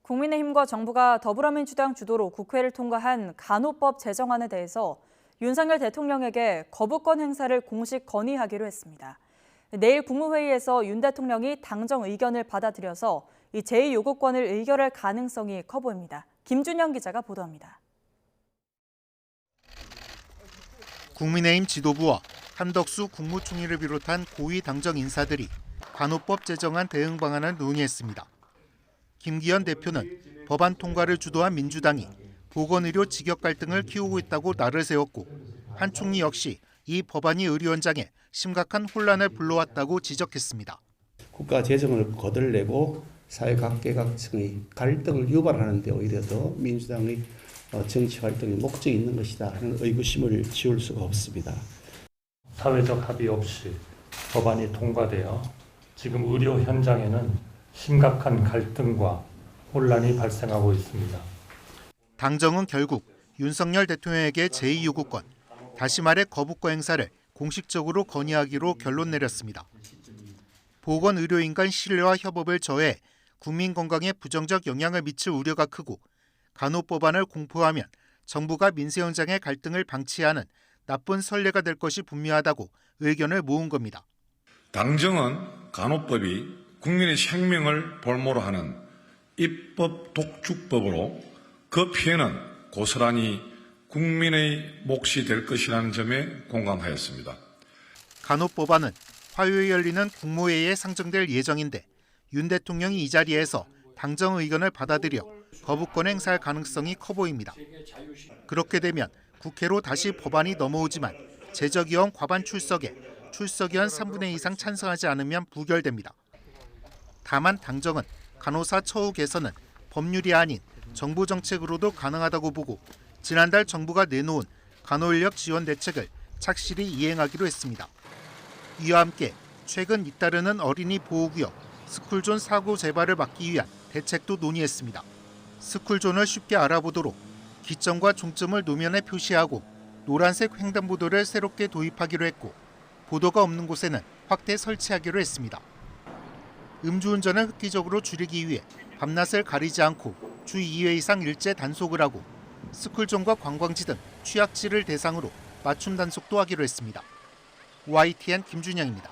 국민의힘과 정부가 더불어민주당 주도로 국회를 통과한 간호법 제정안에 대해서 윤석열 대통령에게 거부권 행사를 공식 건의하기로 했습니다. 내일 국무회의에서 윤 대통령이 당정 의견을 받아들여서 이 제2요구권을 의결할 가능성이 커 보입니다. 김준영 기자가 보도합니다. 국민의힘 지도부와 한덕수 국무총리를 비롯한 고위 당정 인사들이 간호법 제정안 대응 방안을 논의했습니다. 김기현 대표는 법안 통과를 주도한 민주당이 보건의료 직역 갈등을 키우고 있다고 날을 세웠고, 한 총리 역시 이 법안이 의료 현장에 심각한 혼란을 불러왔다고 지적했습니다. 국가 재정을 거들내고 사회각계각층의 갈등을 유발하는 데 오히려 더 민주당의 정치 활동에 목적이 있는 것이다 하는 의구심을 지울 수가 없습니다. 사회적 합의 없이 법안이 통과되어 지금 의료 현장에는 심각한 갈등과 혼란이 발생하고 있습니다. 당정은 결국 윤석열 대통령에게 제2요구권, 다시 말해 거부권 행사를 공식적으로 건의하기로 결론 내렸습니다. 보건의료인 간 신뢰와 협업을 저해 국민 건강에 부정적 영향을 미칠 우려가 크고, 간호법안을 공포하면 정부가 민생 현장의 갈등을 방치하는 나쁜 선례가 될 것이 분명하다고 의견을 모은 겁니다. 당정은 간호법이 국민의 생명을 볼모로 하는 입법 독주법으로 그 피해는 고스란히 국민의 몫이 될 것이라는 점에 공감하였습니다. 간호법안은 화요일 열리는 국무회의에 상정될 예정인데, 윤 대통령이 이 자리에서 당정 의견을 받아들여 거부권 행사할 가능성이 커 보입니다. 그렇게 되면 국회로 다시 법안이 넘어오지만 제적의원 과반 출석에 출석의원 3분의 2 이상 찬성하지 않으면 부결됩니다. 다만 당정은 간호사 처우 개선은 법률이 아닌 정부 정책으로도 가능하다고 보고, 지난달 정부가 내놓은 간호인력 지원 대책을 착실히 이행하기로 했습니다. 이와 함께 최근 잇따르는 어린이 보호구역, 스쿨존 사고 재발을 막기 위한 대책도 논의했습니다. 스쿨존을 쉽게 알아보도록 기점과 종점을 노면에 표시하고 노란색 횡단보도를 새롭게 도입하기로 했고, 보도가 없는 곳에는 확대 설치하기로 했습니다. 음주운전을 획기적으로 줄이기 위해 밤낮을 가리지 않고 주 2회 이상 일제 단속을 하고, 스쿨존과 관광지 등 취약지를 대상으로 맞춤 단속도 하기로 했습니다. YTN 김준영입니다.